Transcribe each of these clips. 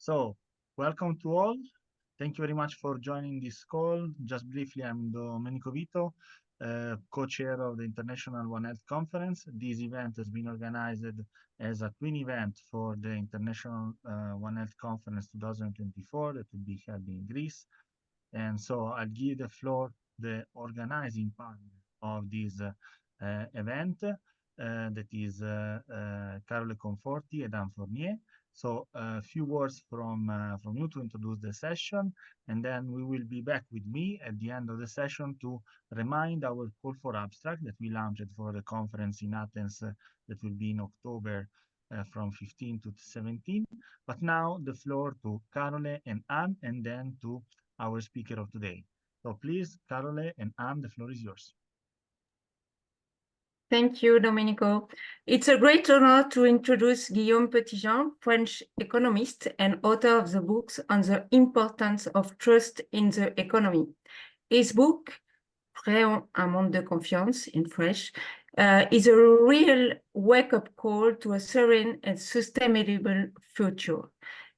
So, welcome to all. Thank you very much for joining this call. Just briefly, I'm Domenico Vito, co-chair of the International One Health Conference. This event has been organized as a twin event for the International One Health Conference 2024 that will be held in Greece. And so I'll give the floor to the organizing partner of this event, that is Carole Conforti and Anne Fournier. So a few words from you to introduce the session, and then we will be back with me at the end of the session to remind our call for abstract that we launched for the conference in Athens that will be in October from 15 to 17. But now the floor to Carole and Anne, and then to our speaker of today. So please, Carole and Anne, the floor is yours. Thank you, Domenico. It's a great honor to introduce Guillame PetitJean, French economist and author of the books on the importance of trust in the economy. His book, Créons un monde de confiance in French, is a real wake-up call to a serene and sustainable future.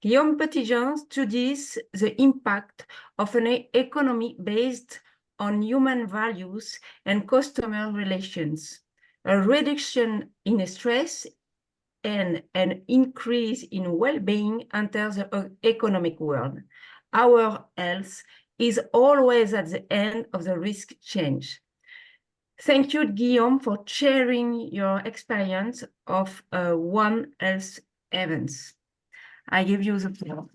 Guillame PetitJean studies the impact of an economy based on human values and customer relations. A reduction in stress and an increase in well-being enter the economic world. Our health is always at the end of the risk change. Thank you, Guillame, for sharing your experience of One Health events. I give you the floor.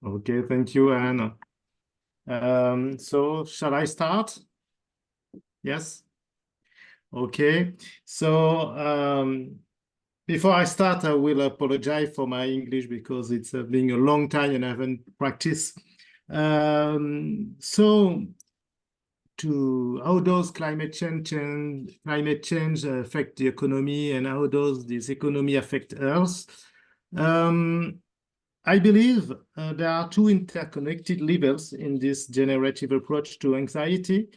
Okay, thank you, Anne. So shall I start? Yes? Okay, so before I start, I will apologize for my English because it's been a long time and I haven't practiced. So how does climate change affect the economy, and how does this economy affect Earth? I believe there are two interconnected levels in this generative approach to anxiety.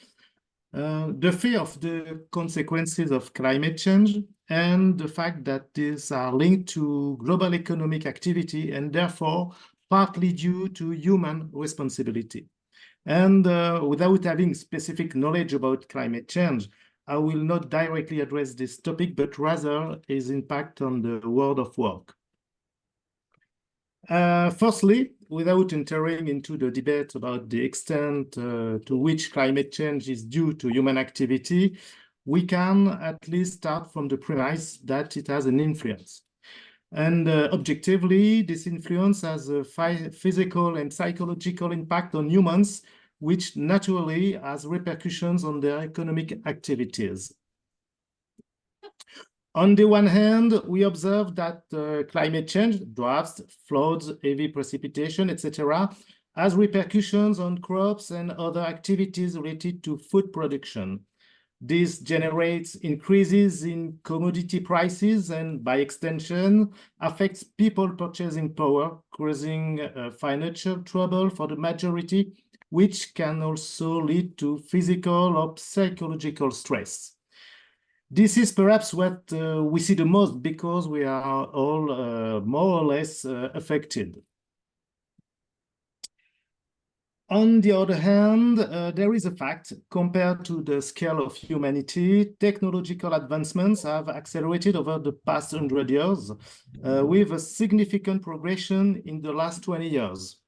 The fear of the consequences of climate change and the fact that these are linked to global economic activity and therefore partly due to human responsibility. And without having specific knowledge about climate change, I will not directly address this topic, but rather its impact on the world of work. Firstly, without entering into the debate about the extent to which climate change is due to human activity, we can at least start from the premise that it has an influence. And objectively, this influence has a physical and psychological impact on humans, which naturally has repercussions on their economic activities. On the one hand, we observe that climate change, droughts, floods, heavy precipitation, etc., has repercussions on crops and other activities related to food production. This generates increases in commodity prices and, by extension, affects people purchasing power, causing financial trouble for the majority, which can also lead to physical or psychological stress. This is perhaps what we see the most because we are all more or less affected. On the other hand, there is a fact, compared to the scale of humanity, technological advancements have accelerated over the past 100 years, with a significant progression in the last 20 years.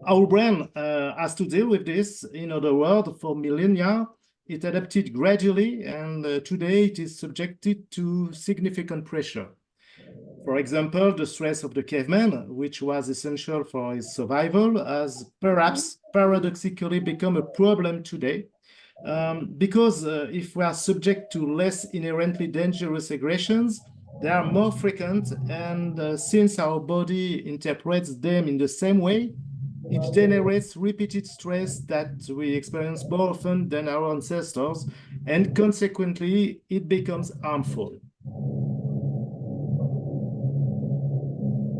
Our brain has to deal with this. In other words, for millennia, it adapted gradually, and today it is subjected to significant pressure. For example, the stress of the caveman, which was essential for his survival, has perhaps paradoxically become a problem today, because if we are subject to less inherently dangerous aggressions, they are more frequent, and since our body interprets them in the same way, it generates repeated stress that we experience more often than our ancestors, and consequently, it becomes harmful.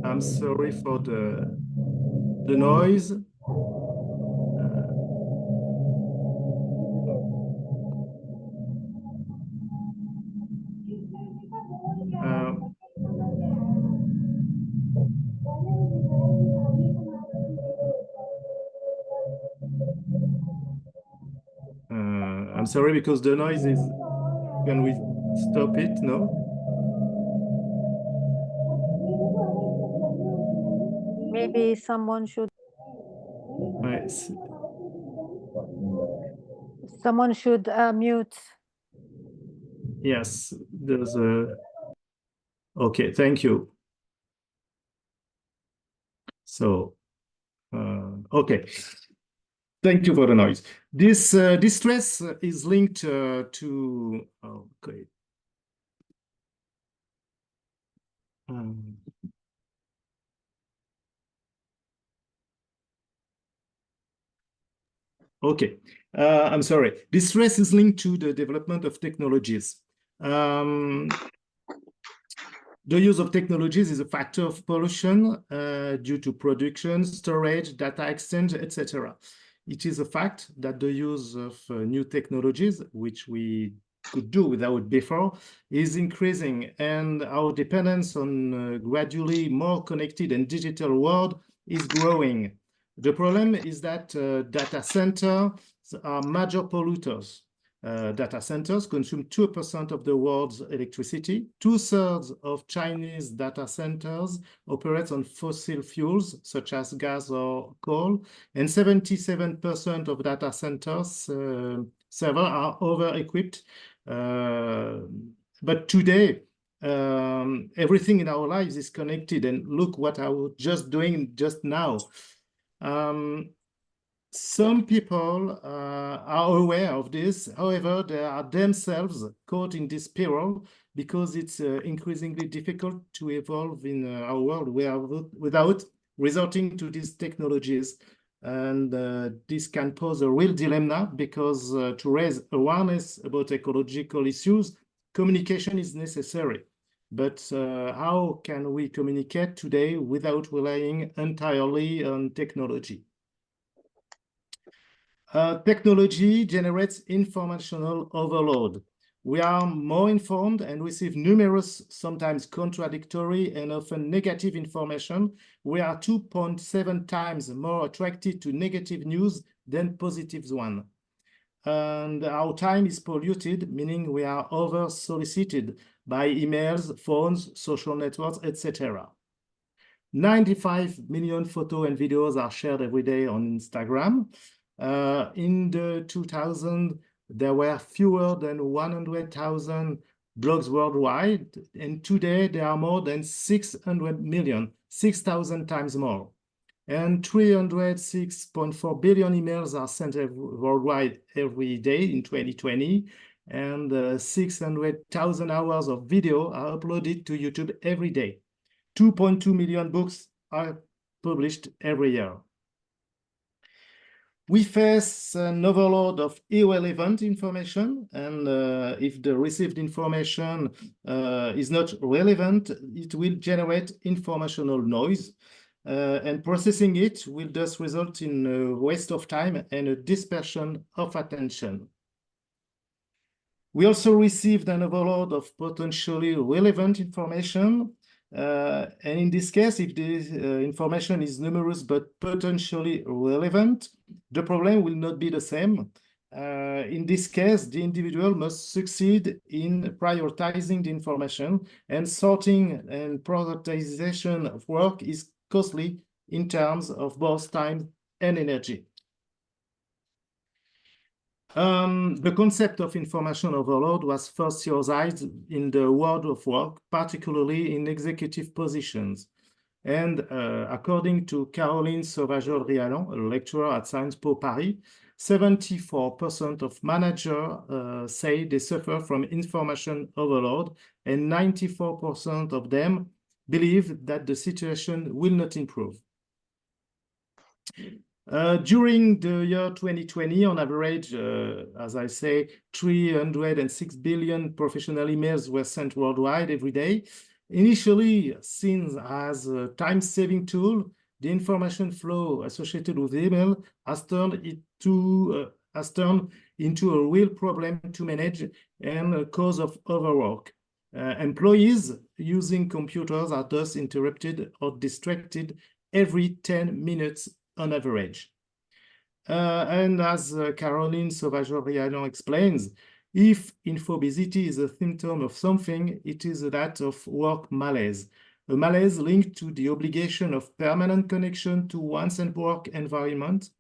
I'm sorry for the noise. I'm sorry because the noise is, can we stop it? No? Maybe someone should mute. Yes, there's a, okay, thank you. So, okay. Thank you for the noise. This stress is linked to, okay. Okay, I'm sorry. This stress is linked to the development of technologies. The use of technologies is a factor of pollution due to production, storage, data exchange, etc. It is a fact that the use of new technologies, which we could do without before, is increasing, and our dependence on a gradually more connected and digital world is growing. The problem is that data centers are major polluters. Data centers consume 2% of the world's electricity. 2/3 of Chinese data centers operate on fossil fuels, such as gas or coal, and 77% of data centers servers are over-equipped. But today, everything in our lives is connected, and look what I was just doing just now. Some people are aware of this. However, they are themselves caught in this spiral because it's increasingly difficult to evolve in our world without resorting to these technologies. And this can pose a real dilemma because to raise awareness about ecological issues, communication is necessary. But how can we communicate today without relying entirely on technology? Technology generates informational overload. We are more informed and receive numerous, sometimes contradictory and often negative information. We are 2.7 times more attracted to negative news than positive one. And our time is polluted, meaning we are over-solicited by emails, phones, social networks, etc. 95 million photos and videos are shared every day on Instagram. In the 2000s, there were fewer than 100,000 blogs worldwide, and today there are more than 600 million, 6,000 times more. And 306.4 billion emails are sent worldwide every day in 2020, and 600,000 hours of video are uploaded to YouTube every day. 2.2 million books are published every year. We face an overload of irrelevant information, and if the received information is not relevant, it will generate informational noise, and processing it will thus result in a waste of time and a dispersion of attention. We also received an overload of potentially relevant information. And in this case, if the information is numerous but potentially relevant, the problem will not be the same. In this case, the individual must succeed in prioritizing the information, and sorting and prioritization of work is costly in terms of both time and energy. The concept of information overload was first theorized in the world of work, particularly in executive positions. And according to Caroline Sauvageol-Rialon, a lecturer at Sciences Po Paris, 74% of managers say they suffer from information overload, and 94% of them believe that the situation will not improve. During the year 2020, on average, as I say, 306 billion professional emails were sent worldwide every day. Initially seen as a time-saving tool, the information flow associated with email has turned into a real problem to manage and a cause of overwork. Employees using computers are thus interrupted or distracted every 10 minutes on average. And as Caroline Sauvageau-Rianon explains, if infobesity is a symptom of something, it is that of work malaise, a malaise linked to the obligation of permanent connection to one's work environment.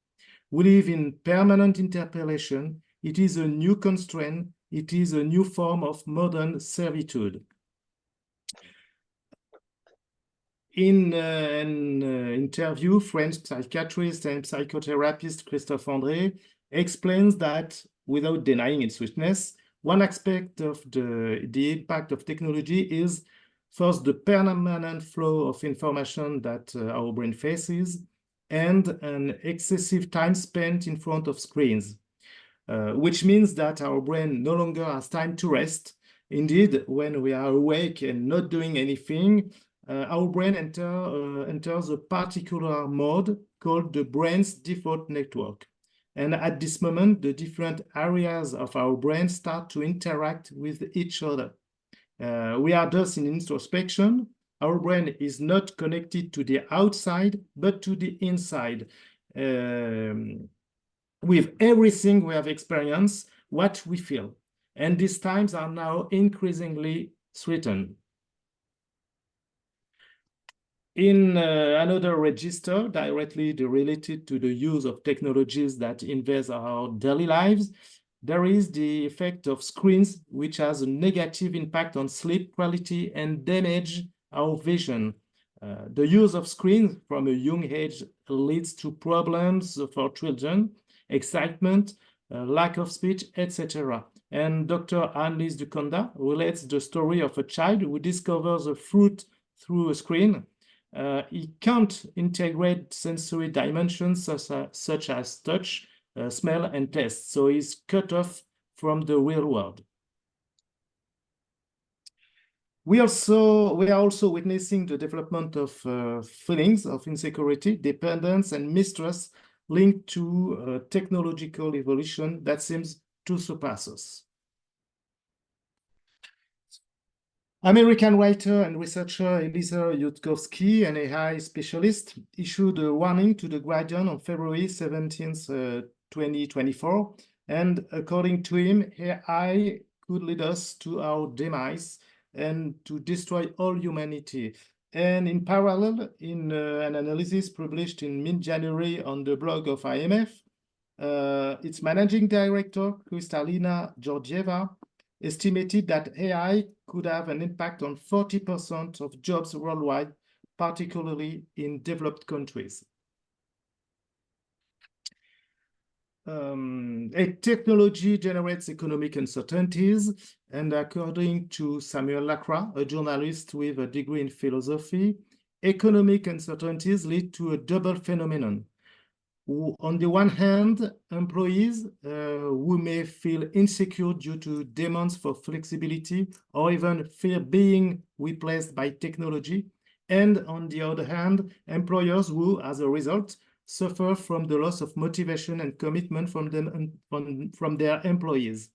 We live in permanent interpellation. It is a new constraint. It is a new form of modern servitude. In an interview, French psychiatrist and psychotherapist Christophe André explains that, without denying its sweetness, one aspect of the impact of technology is first the permanent flow of information that our brain faces, and an excessive time spent in front of screens, which means that our brain no longer has time to rest. Indeed, when we are awake and not doing anything, our brain enters a particular mode called the brain's default network. And at this moment, the different areas of our brain start to interact with each other. We are thus in introspection. Our brain is not connected to the outside, but to the inside. With everything we have experienced, what we feel. And these times are now increasingly threatened. In another register, directly related to the use of technologies that invade our daily lives, there is the effect of screens, which has a negative impact on sleep quality and damage our vision. The use of screens from a young age leads to problems for children, excitement, lack of speech, etc. And Dr. Annelise Duconda relates the story of a child who discovers a fruit through a screen. He can't integrate sensory dimensions such as touch, smell, and taste, so he's cut off from the real world. We are also witnessing the development of feelings of insecurity, dependence, and mistrust linked to technological evolution that seems to surpass us. American writer and researcher Eliezer Yudkowsky, an AI specialist, issued a warning to The Guardian on February 17th, 2024. And according to him, AI could lead us to our demise and to destroy all humanity. And in parallel, in an analysis published in mid-January on the blog of IMF, its managing director, Kristalina Georgieva, estimated that AI could have an impact on 40% of jobs worldwide, particularly in developed countries. A technology generates economic uncertainties, and according to Samuel Lacroix, a journalist with a degree in philosophy, economic uncertainties lead to a double phenomenon. On the one hand, employees who may feel insecure due to demands for flexibility or even fear being replaced by technology. And on the other hand, employers who, as a result, suffer from the loss of motivation and commitment from their employees.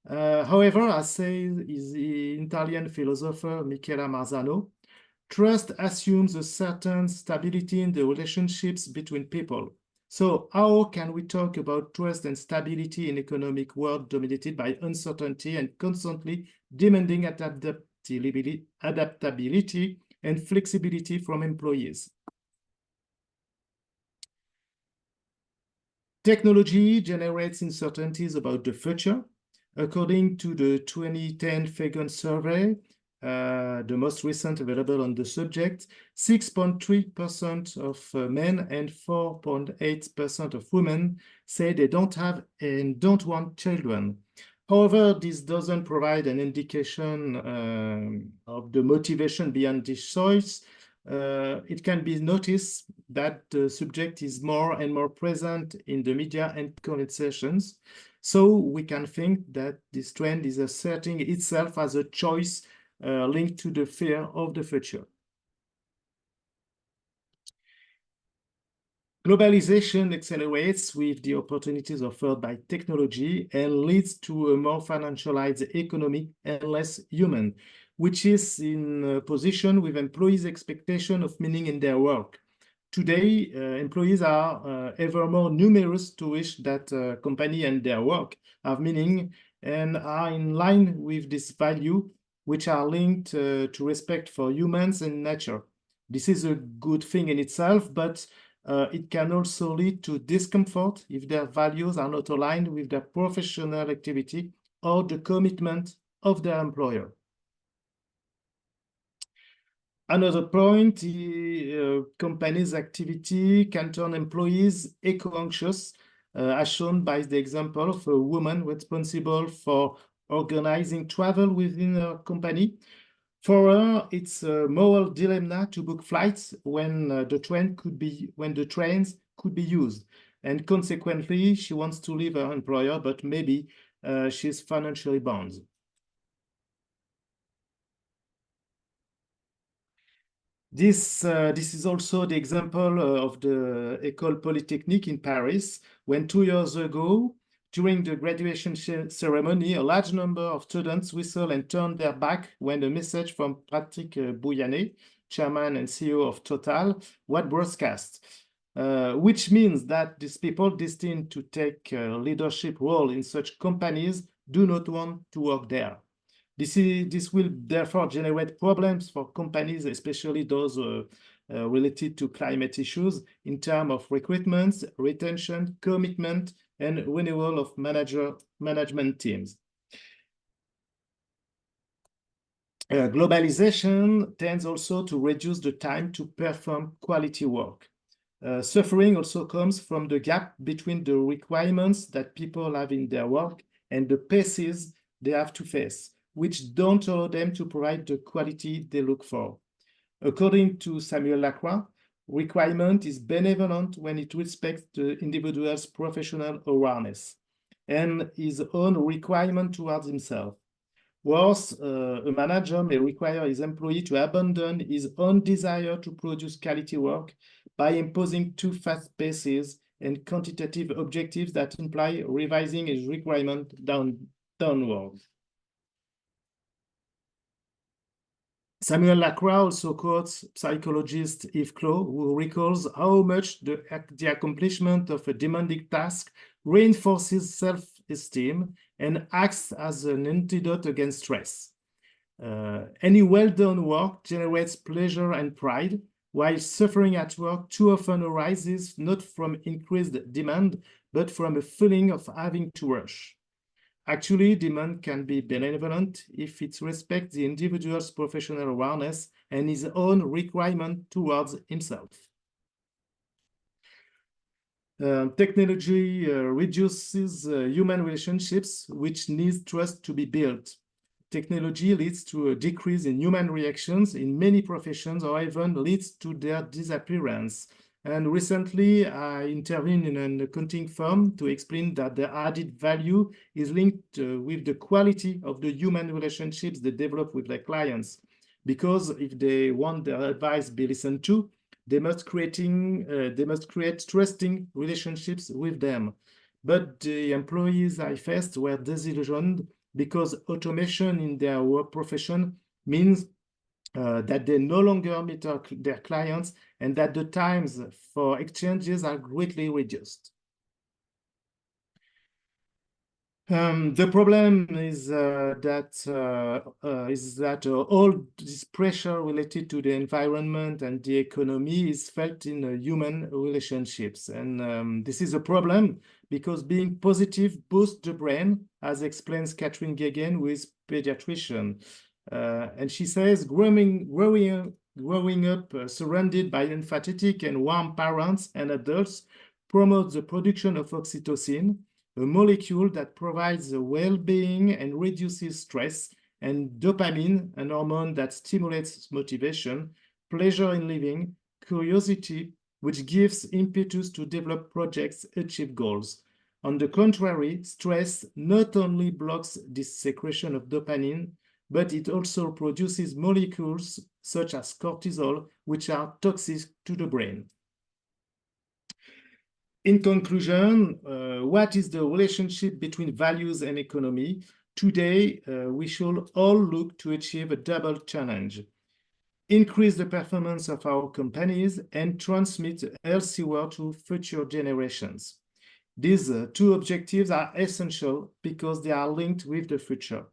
However, as says the Italian philosopher Michela Marzano, trust assumes a certain stability in the relationships between people. So how can we talk about trust and stability in an economic world dominated by uncertainty and constantly demanding adaptability and flexibility from employees? Technology generates uncertainties about the future. According to the 2010 Fagan survey, the most recent available on the subject, 6.3% of men and 4.8% of women say they don't have and don't want children. However, this doesn't provide an indication of the motivation beyond this choice. It can be noticed that the subject is more and more present in the media and conversations. So we can think that this trend is asserting itself as a choice linked to the fear of the future. Globalization accelerates with the opportunities offered by technology and leads to a more financialized economy and less human, which is in position with employees' expectation of meaning in their work. Today, employees are ever more numerous to wish that company and their work have meaning and are in line with this value, which are linked to respect for humans and nature. This is a good thing in itself, but it can also lead to discomfort if their values are not aligned with their professional activity or the commitment of their employer. Another point, companies' activity can turn employees eco-anxious, as shown by the example of a woman responsible for organizing travel within her company. For her, it's a moral dilemma to book flights when the trains could be used, and consequently, she wants to leave her employer, but maybe she's financially bound. This is also the example of the École Polytechnique in Paris, when 2 years ago, during the graduation ceremony, a large number of students whistled and turned their back when a message from Patrick Pouyanné, chairman and CEO of Total, was broadcast, which means that these people destined to take a leadership role in such companies do not want to work there. This will therefore generate problems for companies, especially those related to climate issues, in terms of recruitment, retention, commitment, and renewal of management teams. Globalization tends also to reduce the time to perform quality work. Suffering also comes from the gap between the requirements that people have in their work and the paces they have to face, which don't allow them to provide the quality they look for. According to Samuel Lacroix, requirement is benevolent when it respects the individual's professional awareness and his own requirement towards himself. Worse, a manager may require his employee to abandon his own desire to produce quality work by imposing too fast paces and quantitative objectives that imply revising his requirement downward. Samuel Lacroix also quotes psychologist Yves Clos, who recalls how much the accomplishment of a demanding task reinforces self-esteem and acts as an antidote against stress. Any well-done work generates pleasure and pride, while suffering at work too often arises not from increased demand, but from a feeling of having to rush. Actually, demand can be benevolent if it respects the individual's professional awareness and his own requirement towards himself. Technology reduces human relationships, which needs trust to be built. Technology leads to a decrease in human reactions in many professions, or even leads to their disappearance. And recently, I intervened in an accounting firm to explain that the added value is linked with the quality of the human relationships they develop with their clients. Because if they want their advice be listened to, they must create trusting relationships with them. But the employees I faced were disillusioned because automation in their work profession means that they no longer meet their clients and that the times for exchanges are greatly reduced. The problem is that all this pressure related to the environment and the economy is felt in human relationships. And this is a problem because being positive boosts the brain, as explains Catherine Guéguen, who is pediatrician. And she says, growing up surrounded by empathetic and warm parents and adults promotes the production of oxytocin, a molecule that provides well-being and reduces stress, and dopamine, an hormone that stimulates motivation, pleasure in living, curiosity, which gives impetus to develop projects, achieve goals. On the contrary, stress not only blocks this secretion of dopamine, but it also produces molecules such as cortisol, which are toxic to the brain. In conclusion, what is the relationship between values and economy? Today, we should all look to achieve a double challenge. increase the performance of our companies, and transmit a healthy world to future generations. These two objectives are essential because they are linked with the future.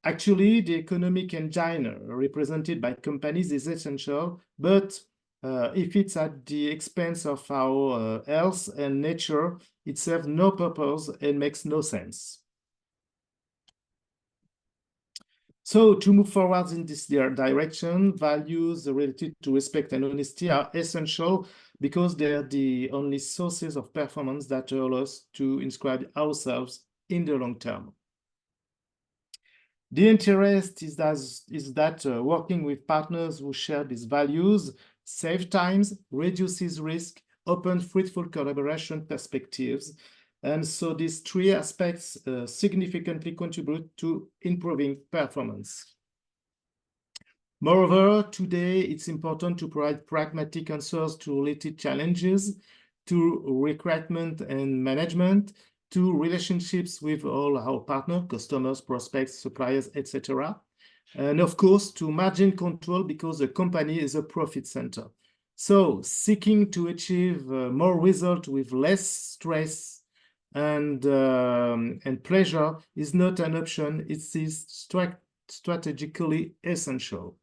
Actually, the economic engine represented by companies is essential, but if it's at the expense of our health and nature, it serves no purpose and makes no sense. So to move forward in this direction, values related to respect and honesty are essential because they're the only sources of performance that allow us to inscribe ourselves in the long term. The interest is that working with partners who share these values saves times, reduces risk, opens fruitful collaboration perspectives. And so these three aspects significantly contribute to improving performance. Moreover, today it's important to provide pragmatic answers to related challenges, to recruitment and management, to relationships with all our partners, customers, prospects, suppliers, etc. And of course, to margin control because a company is a profit center. So seeking to achieve more result with less stress and pleasure is not an option. It is strategically essential.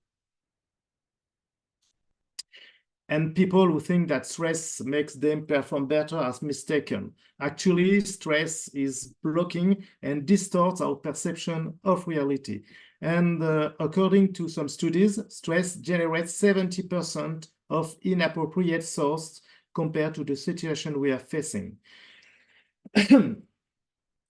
And people who think that stress makes them perform better are mistaken. Actually, stress is blocking and distorts our perception of reality. And according to some studies, stress generates 70% of inappropriate thoughts compared to the situation we are facing.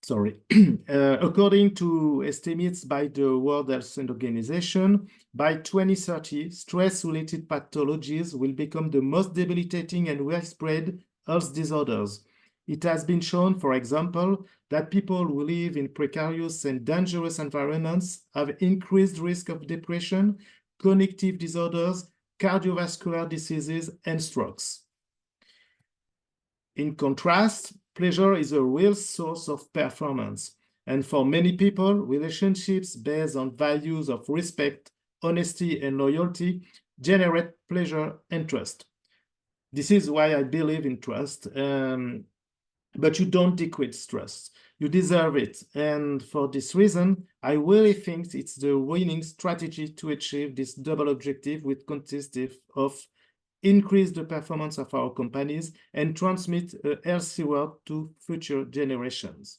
Sorry. According to estimates by the World Health Organization, by 2030, stress-related pathologies will become the most debilitating and widespread health disorders. It has been shown, for example, that people who live in precarious and dangerous environments have increased risk of depression, cognitive disorders, cardiovascular diseases, and strokes. In contrast, pleasure is a real source of performance. And for many people, relationships based on values of respect, honesty, and loyalty generate pleasure and trust. This is why I believe in trust. But you don't decrease trust. You deserve it. And for this reason, I really think it's the winning strategy to achieve this double objective, which consists of increase the performance of our companies and transmit a healthy world to future generations.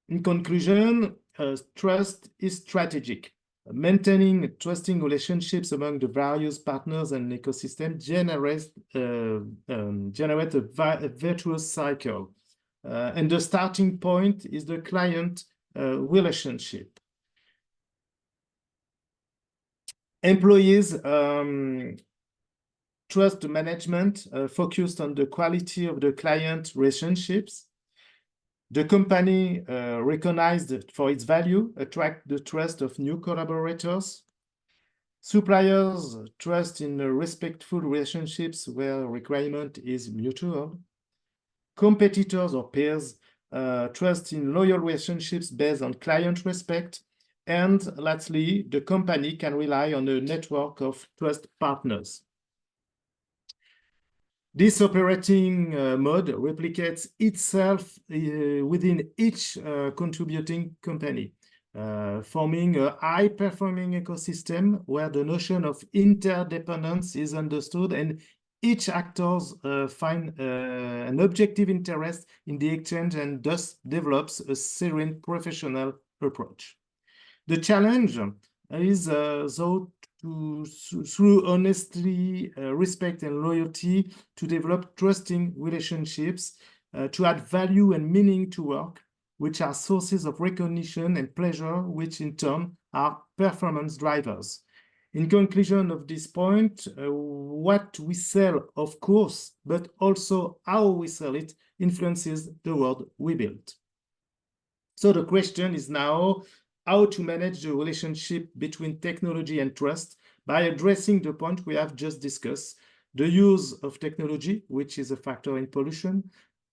In conclusion, trust is strategic. Maintaining trusting relationships among the various partners and ecosystem generate a virtuous cycle. And the starting point is the client relationship. Employees trust management focused on the quality of the client relationships. The company, recognized for its value, attract the trust of new collaborators. Suppliers trust in respectful relationships where requirement is mutual. Competitors or peers trust in loyal relationships based on client respect. And lastly, the company can rely on a network of trust partners. This operating mode replicates itself within each contributing company, forming a high-performing ecosystem where the notion of interdependence is understood and each actor finds an objective interest in the exchange and thus develops a serene professional approach. The challenge is, though, through honesty, respect, and loyalty, to develop trusting relationships, to add value and meaning to work, which are sources of recognition and pleasure, which in turn are performance drivers. In conclusion of this point, what we sell, of course, but also how we sell it influences the world we build. So the question is now how to manage the relationship between technology and trust by addressing the point we have just discussed, the use of technology, which is a factor in pollution,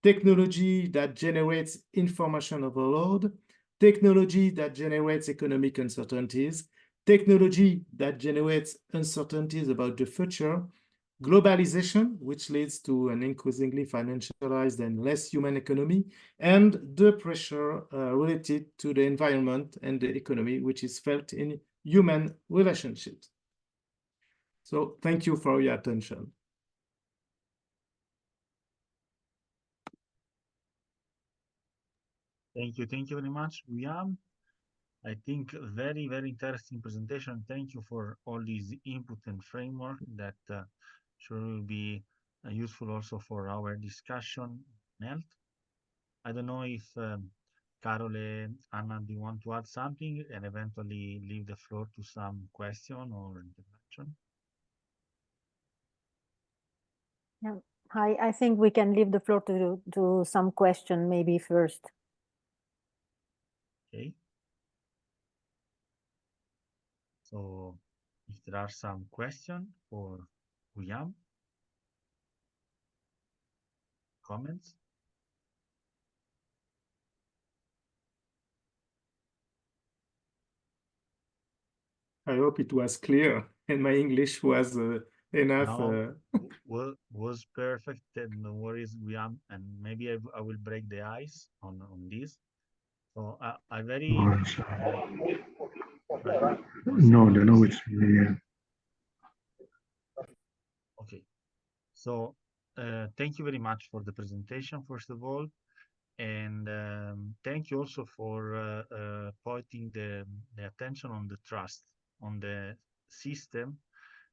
technology that generates information overload, technology that generates economic uncertainties, technology that generates uncertainties about the future, globalization, which leads to an increasingly financialized and less human economy, and the pressure related to the environment and the economy, which is felt in human relationships. So thank you for your attention. Thank you very much, Guillame. I think very, very interesting presentation. Thank you for all these input and framework that sure will be useful also for our discussion. I don't know if Carole, Anna, do you want to add something and eventually leave the floor to some question or intervention? Yeah. I think we can leave the floor to some question maybe first. Okay. So if there are some questions for Guillame, comments? I hope it was clear and my English was enough. No, was perfect. And no worries, Guillame. And maybe I will break the ice on this. So I very right. No, it's Okay. So thank you very much for the presentation, first of all. And thank you also for pointing the attention on the trust, on the system,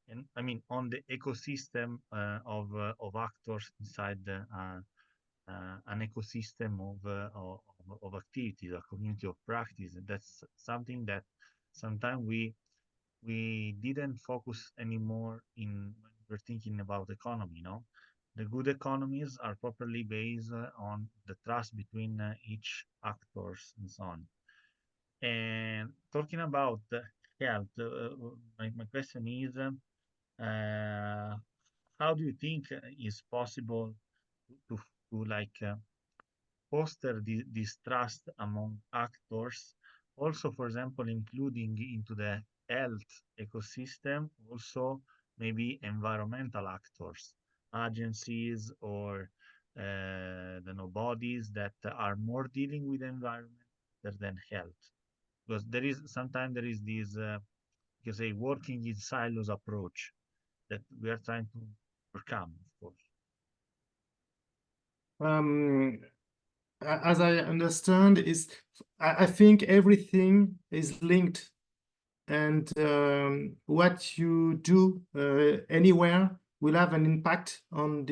and I mean on the ecosystem of actors inside an ecosystem of activities, a community of practice. And that's something that sometimes we didn't focus anymore in when we're thinking about economy, no? The good economies are properly based on the trust between each actors and so on. And talking about health, my question is, how do you think is possible to, to like foster this trust among actors, also, for example, including into the health ecosystem, also maybe environmental actors, agencies, or bodies that are more dealing with environment rather than health? Because there is sometimes there is this, you can say, working in silos approach that we are trying to overcome, of course. As I understand, I think everything is linked, and what you do anywhere will have an impact on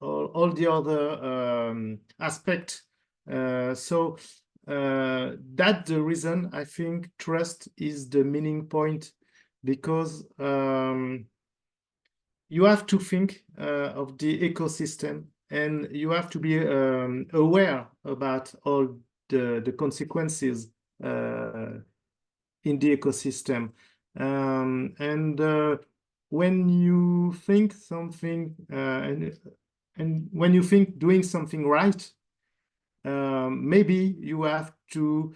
all the other aspect. So that's the reason I think trust is the meaning point, because you have to think of the ecosystem, and you have to be aware about all the consequences in the ecosystem. And when you think something, and when you think doing something right, maybe you have to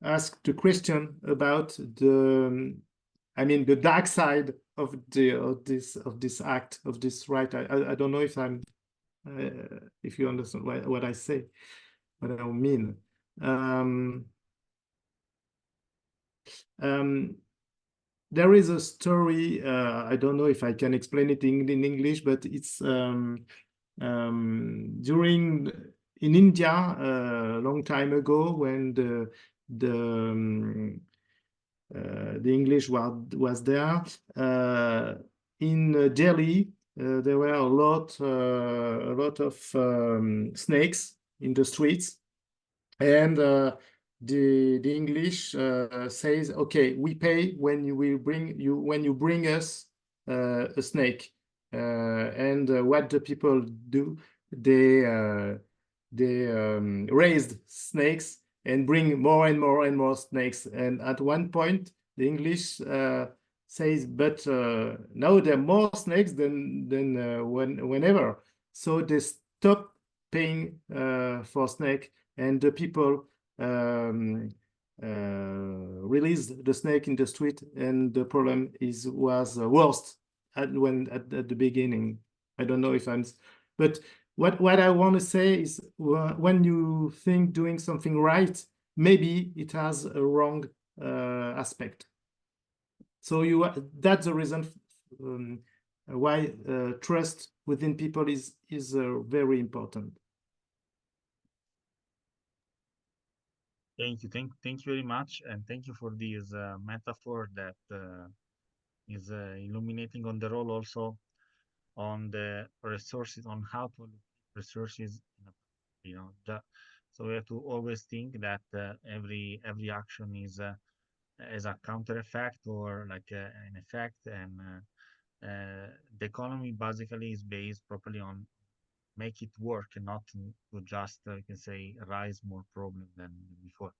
ask the question about the dark side of this act, of this right. I don't know if you understand what I say, what I mean. There is a story. I don't know if I can explain it in English, but it's during in India a long time ago, when the English was there. In Delhi, there were a lot of snakes in the streets, and the English says, "Okay, we pay when you bring us a snake." And what the people do, they raised snakes and bring more and more and more snakes. And at one point, the English says, "But now there are more snakes than whenever." So they stop paying for snake, and the people released the snake in the street, and the problem was worse at the beginning. I don't know if but what I want to say is when you think doing something right, maybe it has a wrong aspect. So that's the reason why trust within people is very important. Thank you. Thank you very much. And thank you for this metaphor that is illuminating on the role also on the resources, on how to allocate resources, so we have to always think that every action is as a counter effect or like an effect, and the economy basically is based properly on make it work and not to just you can say rise more problems than before.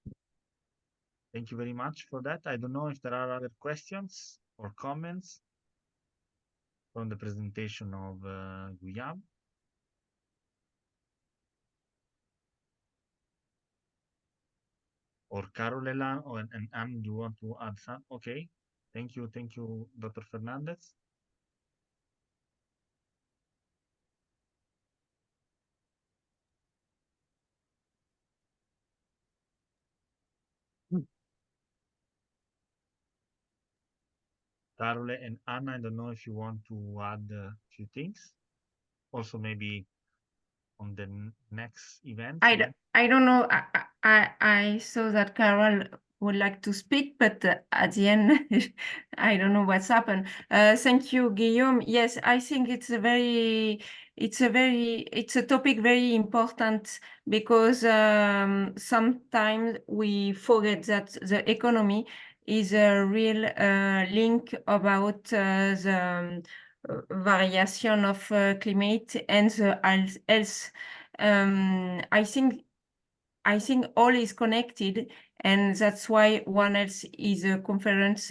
Thank you very much for that. I don't know if there are other questions or comments from the presentation of Guillame. Or Carolela and Anne, do you want to add some? Okay. Thank you, Dr. Fernandez. Carole and Anna, I don't know if you want to add a few things. Also, maybe on the next event. I don't know. I saw that Carol would like to speak, but at the end, I don't know what's happened. Thank you, Guillaume. Yes, I think it's a topic very important because sometimes we forget that the economy is a real link about the variation of climate and the health. I think all is connected, and that's why One Health is a conference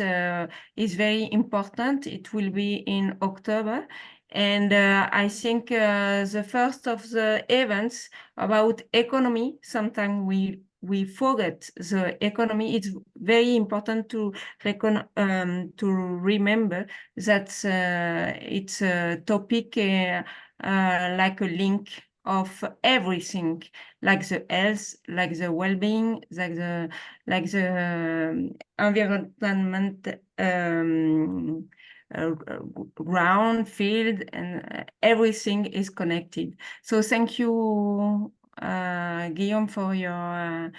is very important. It will be in October, and I think the first of the events about economy. Sometimes we forget the economy. It's very important to remember that it's a topic like a link of everything, like the health, like the well-being, like the environment, ground, field, and everything is connected. So thank you, Guillaume, for your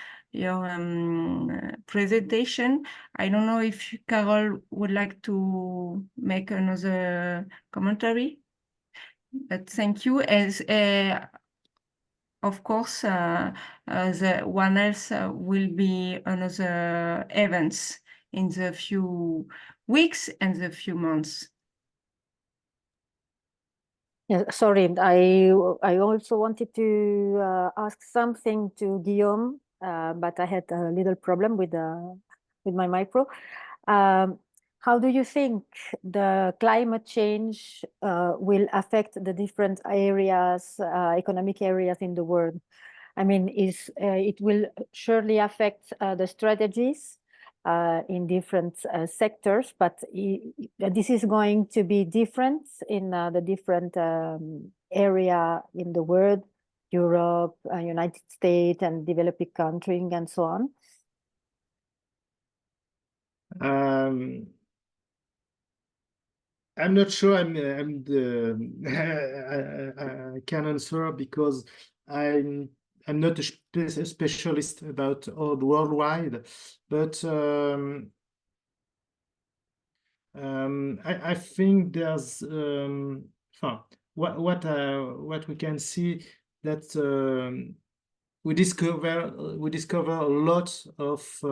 presentation. I don't know if Carol would like to make another commentary. But thank you. As of course, the One Health will be another events in the few weeks and the few months. Yeah, sorry, I also wanted to ask something to Guillaume, but I had a little problem with my micro. How do you think the climate change will affect the different areas, economic areas in the world? I mean, it will surely affect the strategies in different sectors, but this is going to be different in the different area in the world, Europe, United States, and developing countries, and so on. I'm not sure I can answer because I'm not a specialist about all worldwide, but I think there's what we can see that we discover a lot of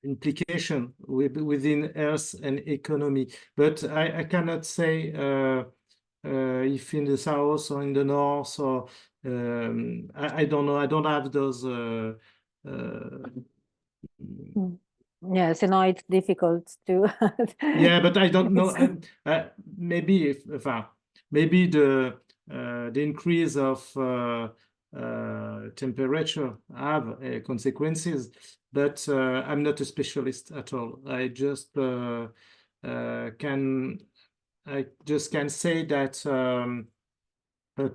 implication within health and economy, but I cannot say if in the south or in the north, or I don't know. I don't have those. Yes, you know, it's difficult to. Yeah, but I don't know. Maybe maybe the increase of temperature have consequences, but I'm not a specialist at all. I just can say that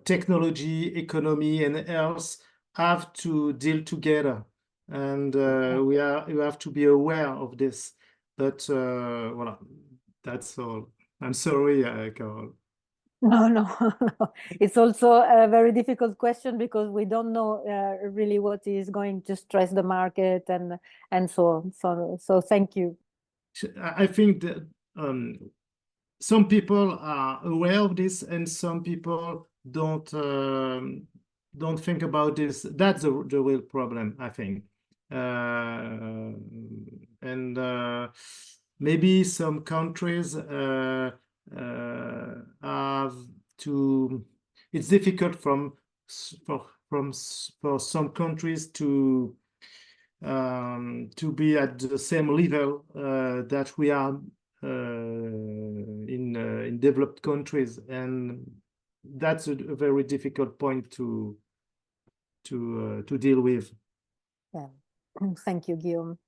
technology, economy, and health have to deal together, and we have to be aware of this. But voilà, that's all. I'm sorry, Carol. No, no, no. It's also a very difficult question because we don't know really what is going to stress the market and so on. So thank you. I think that some people are aware of this and some people don't think about this. That's the real problem, I think. And maybe some countries have to. It's difficult for some countries to be at the same level that we are in developed countries, and that's a very difficult point to deal with. Yeah. Thank you, Guillaume.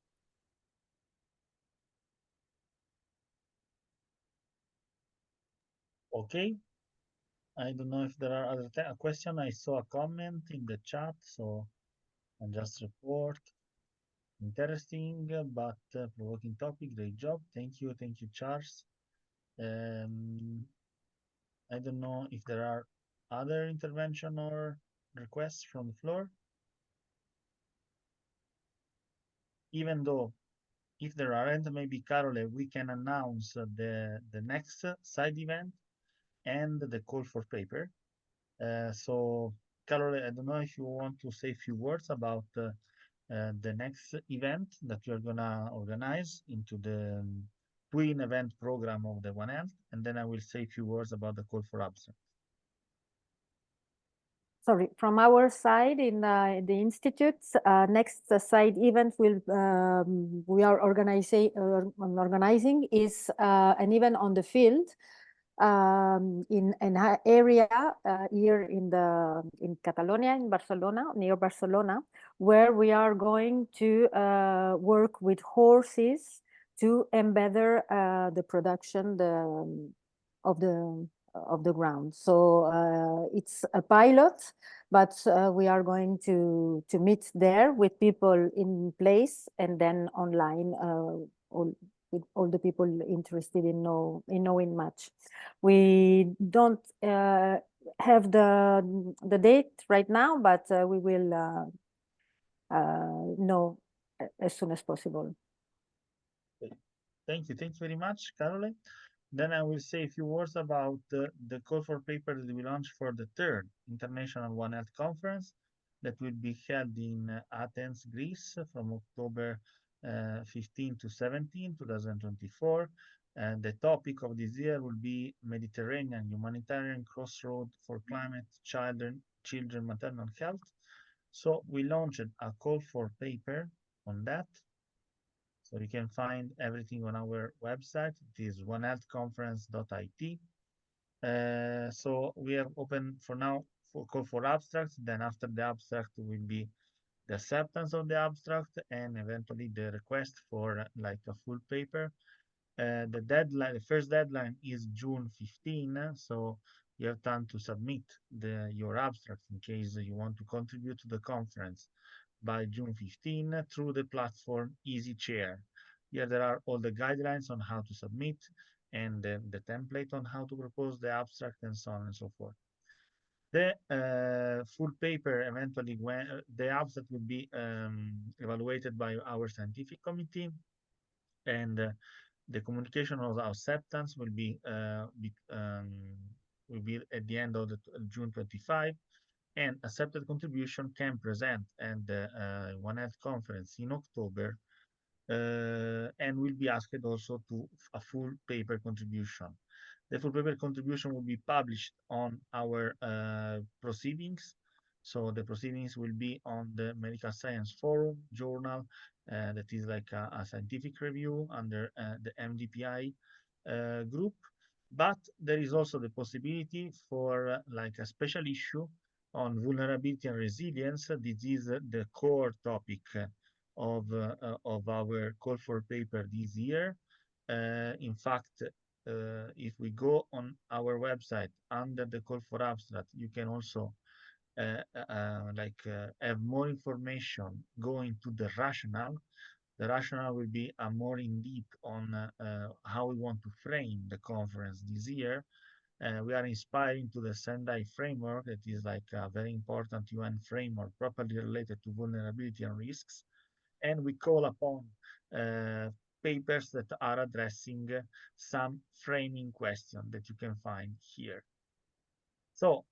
Okay. I don't know if there are other questions. I saw a comment in the chat, so I'll just report. Interesting, but provoking topic. Great job. Thank you, Charles. I don't know if there are other intervention or requests from the floor. Even though, if there aren't, maybe Carole, we can announce the next side event and the call for paper. So, Carole, I don't know if you want to say a few words about the next event that you're gonna organize into the twin event program of the One Health, and then I will say a few words about the call for abstract. Sorry, from our side in the institute, next side event we are organizing is an event on the field in an area here in Catalonia, in Barcelona, near Barcelona, where we are going to work with horses to embed the production of the ground. So it's a pilot, but we are going to meet there with people in place and then online with all the people interested in knowing much. We don't have the date right now, but we will know as soon as possible. Thank you very much, Carole. Then I will say a few words about the call for paper that we launched for the third International One Health Conference that will be held in Athens, Greece from October 15 to 17, 2024. And the topic of this year will be Mediterranean Humanitarian Crossroad for Climate, Children, Maternal Health. So we launched a call for paper on that. So you can find everything on our website. It is onehealthconference.it. So we are open for now for call for abstracts. Then after the abstract will be the acceptance of the abstract and eventually the request for like a full paper. The deadline, the first deadline is June 15. So you have time to submit your abstract in case you want to contribute to the conference by June 15 through the platform EasyChair. Here there are all the guidelines on how to submit and the template on how to propose the abstract and so on and so forth. The full paper eventually, when the abstract will be evaluated by our scientific committee, and the communication of acceptance will be at the end of June 25. And accepted contribution can present at the One Health Conference in October and will be asked also to a full paper contribution. The full paper contribution will be published on our proceedings. So the proceedings will be on the Medical Science Forum journal that is like a scientific review under the MDPI group. But there is also the possibility for like a special issue on vulnerability and resilience. This is the core topic of our call for paper this year. In fact, if we go on our website under the call for abstract, you can also have more information going to the rationale. The rationale will be more in depth on how we want to frame the conference this year. We are inspiring to the Sendai framework, that is like a very important UN framework properly related to vulnerability and risks. And we call upon papers that are addressing some framing question that you can find here. So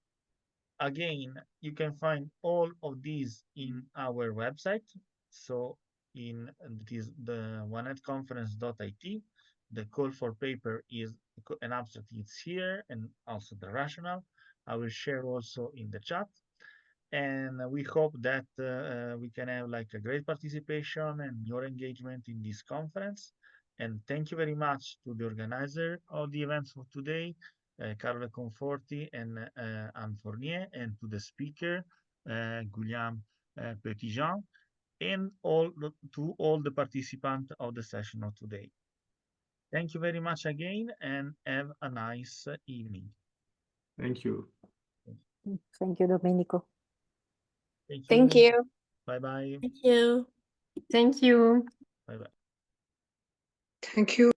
again, you can find all of these in our website. So it is the onehealthconference.it. The call for paper is an abstract, it's here, and also the rationale. I will share also in the chat. And we hope that we can have like a great participation and your engagement in this conference. And thank you very much to the organizer of the event for today, Carlo Conforti and Anne Fournier, and to the speaker, Guillame PetitJean, and to all the participants of the session of today. Thank you very much again, and have a nice evening. Thank you. Thank you, Domenico. Thank you. Bye-bye. Thank you. Thank you. Bye-bye. Thank you.